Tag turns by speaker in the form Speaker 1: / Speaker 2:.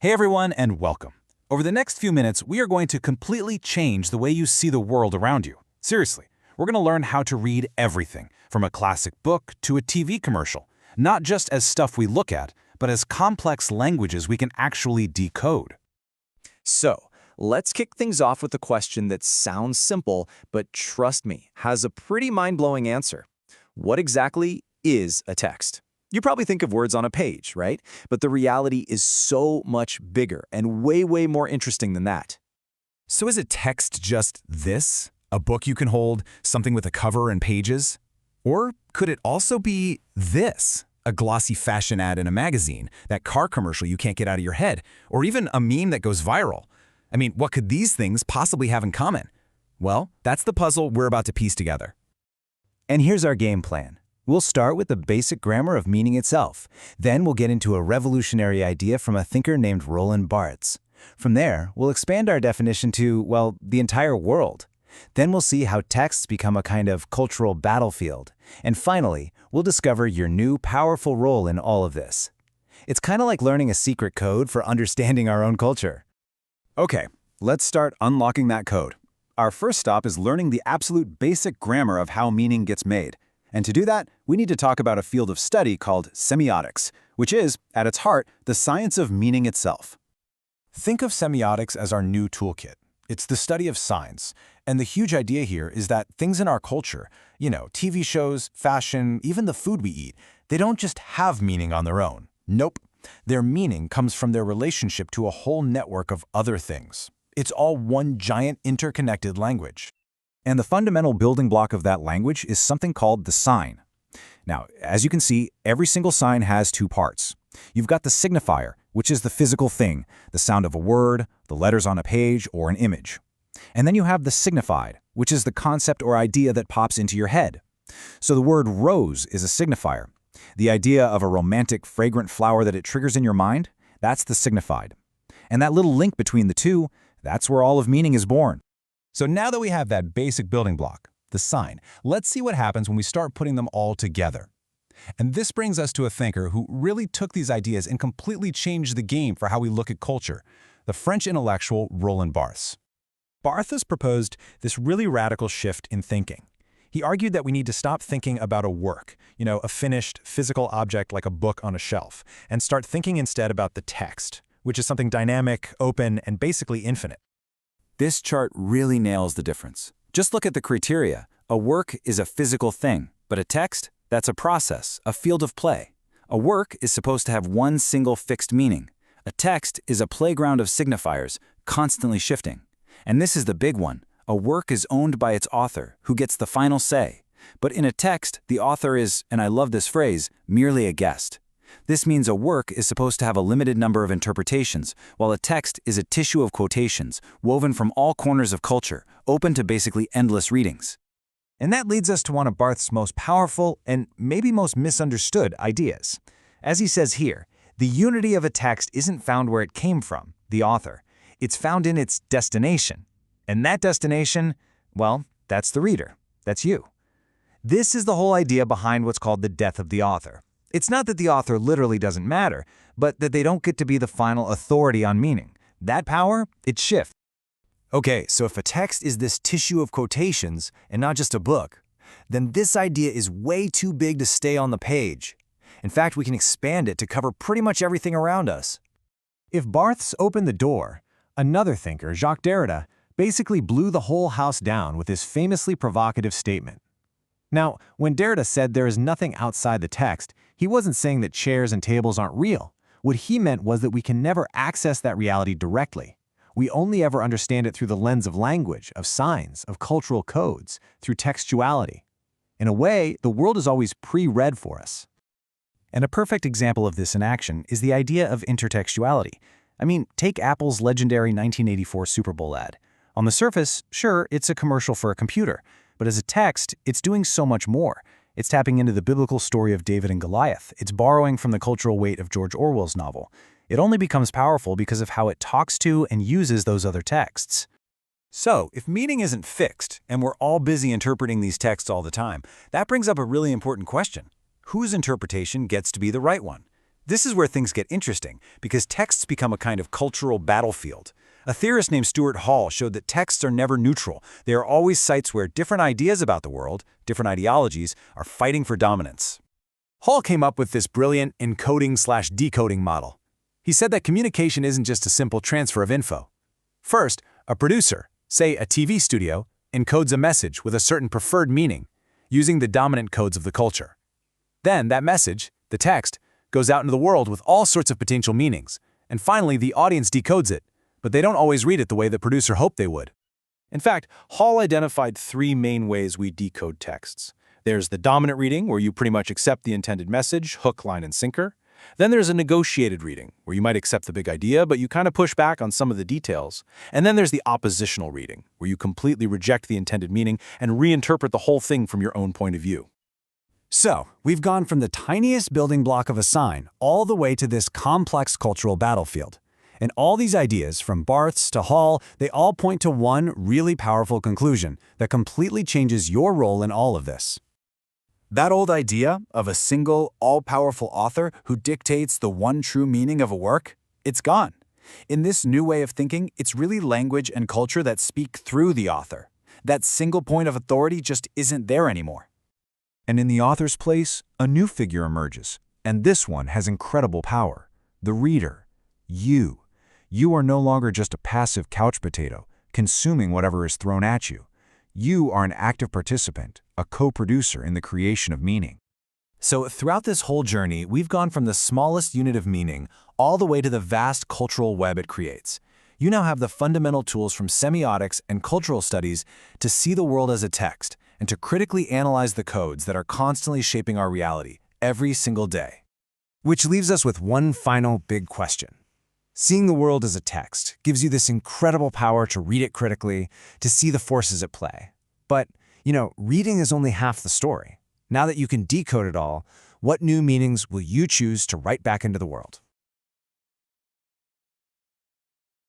Speaker 1: Hey everyone, and welcome. Over the next few minutes, we are going to completely change the way you see the world around you. Seriously, we're going to learn how to read everything, from a classic book to a TV commercial, not just as stuff we look at, but as complex languages we can actually decode.
Speaker 2: So, let's kick things off with a question that sounds simple, but trust me, has a pretty mind-blowing answer. What exactly is a text? You probably think of words on a page, right? But the reality is so much bigger and way more interesting than that.
Speaker 1: So is a text just this? A book you can hold, something with a cover and pages? Or could it also be this? A glossy fashion ad in a magazine, that car commercial you can't get out of your head, or even a meme that goes viral? I mean, what could these things possibly have in common? Well, that's the puzzle we're about to piece together.
Speaker 3: And here's our game plan. We'll start with the basic grammar of meaning itself. Then we'll get into a revolutionary idea from a thinker named Roland Barthes. From there, we'll expand our definition to, well, the entire world. Then we'll see how texts become a kind of cultural battlefield. And finally, we'll discover your new powerful role in all of this. It's kind of like learning a secret code for understanding our own culture.
Speaker 1: Okay, let's start unlocking that code. Our first stop is learning the absolute basic grammar of how meaning gets made. And to do that, we need to talk about a field of study called semiotics, which is, at its heart, the science of meaning itself. Think of semiotics as our new toolkit. It's the study of signs. And the huge idea here is that things in our culture, TV shows, fashion, even the food we eat, they don't just have meaning on their own. Nope. Their meaning comes from their relationship to a whole network of other things. It's all one giant interconnected language. And the fundamental building block of that language is something called the sign. Now, as you can see, every single sign has two parts. You've got the signifier, which is the physical thing, the sound of a word, the letters on a page, or an image. And then you have the signified, which is the concept or idea that pops into your head. So the word rose is a signifier. The idea of a romantic, fragrant flower that it triggers in your mind, that's the signified. And that little link between the two, that's where all of meaning is born. So now that we have that basic building block, the sign, let's see what happens when we start putting them all together. And this brings us to a thinker who really took these ideas and completely changed the game for how we look at culture, the French intellectual Roland Barthes. Barthes proposed this really radical shift in thinking. He argued that we need to stop thinking about a work, a finished physical object like a book on a shelf, and start thinking instead about the text, which is something dynamic, open, and basically infinite. This chart really nails the difference. Just look at the criteria. A work is a physical thing, but a text, that's a process, a field of play. A work is supposed to have one single fixed meaning. A text is a playground of signifiers, constantly shifting. And this is the big one. A work is owned by its author, who gets the final say. But in a text, the author is, and I love this phrase, merely a guest. This means a work is supposed to have a limited number of interpretations, while a text is a tissue of quotations, woven from all corners of culture, open to basically endless readings. And that leads us to one of Barthes' most powerful and maybe most misunderstood ideas. As he says here, the unity of a text isn't found where it came from, the author. It's found in its destination. And that destination, well, that's the reader. That's you. This is the whole idea behind what's called the death of the author. It's not that the author literally doesn't matter, but that they don't get to be the final authority on meaning. That power, it shifts. Okay, so if a text is this tissue of quotations and not just a book, then this idea is way too big to stay on the page. In fact, we can expand it to cover pretty much everything around us. If Barthes opened the door, another thinker, Jacques Derrida, basically blew the whole house down with his famously provocative statement. Now, when Derrida said there is nothing outside the text, he wasn't saying that chairs and tables aren't real. What he meant was that we can never access that reality directly. We only ever understand it through the lens of language, of signs, of cultural codes, through textuality. In a way, the world is always pre-read for us. And a perfect example of this in action is the idea of intertextuality. I mean, take Apple's legendary 1984 Super Bowl ad. On the surface, sure, it's a commercial for a computer. But as a text, it's doing so much more. It's tapping into the biblical story of David and Goliath. It's borrowing from the cultural weight of George Orwell's novel. It only becomes powerful because of how it talks to and uses those other texts. So, if meaning isn't fixed, and we're all busy interpreting these texts all the time, that brings up a really important question. Whose interpretation gets to be the right one? This is where things get interesting, because texts become a kind of cultural battlefield. A theorist named Stuart Hall showed that texts are never neutral. They are always sites where different ideas about the world, different ideologies, are fighting for dominance.
Speaker 2: Hall came up with this brilliant encoding/decoding model. He said that communication isn't just a simple transfer of info. First, a producer, say a TV studio, encodes a message with a certain preferred meaning, using the dominant codes of the culture. Then that message, the text, goes out into the world with all sorts of potential meanings, and finally the audience decodes it, but they don't always read it the way the producer hoped they would.
Speaker 4: In fact, Hall identified three main ways we decode texts. There's the dominant reading, where you pretty much accept the intended message, hook, line, and sinker. Then there's a negotiated reading, where you might accept the big idea, but you kind of push back on some of the details. And then there's the oppositional reading, where you completely reject the intended meaning and reinterpret the whole thing from your own point of view.
Speaker 1: So, we've gone from the tiniest building block of a sign all the way to this complex cultural battlefield. And all these ideas, from Barthes to Hall, they all point to one really powerful conclusion that completely changes your role in all of this. That old idea of a single, all-powerful author who dictates the one true meaning of a work, it's gone. In this new way of thinking, it's really language and culture that speak through the author. That single point of authority just isn't there anymore. And in the author's place, a new figure emerges. And this one has incredible power. The reader. You. You are no longer just a passive couch potato, consuming whatever is thrown at you. You are an active participant, a co-producer in the creation of meaning. So throughout this whole journey, we've gone from the smallest unit of meaning all the way to the vast cultural web it creates. You now have the fundamental tools from semiotics and cultural studies to see the world as a text and to critically analyze the codes that are constantly shaping our reality every single day. Which leaves us with one final big question. Seeing the world as a text gives you this incredible power to read it critically, to see the forces at play. But, reading is only half the story. Now that you can decode it all, what new meanings will you choose to write back into the world?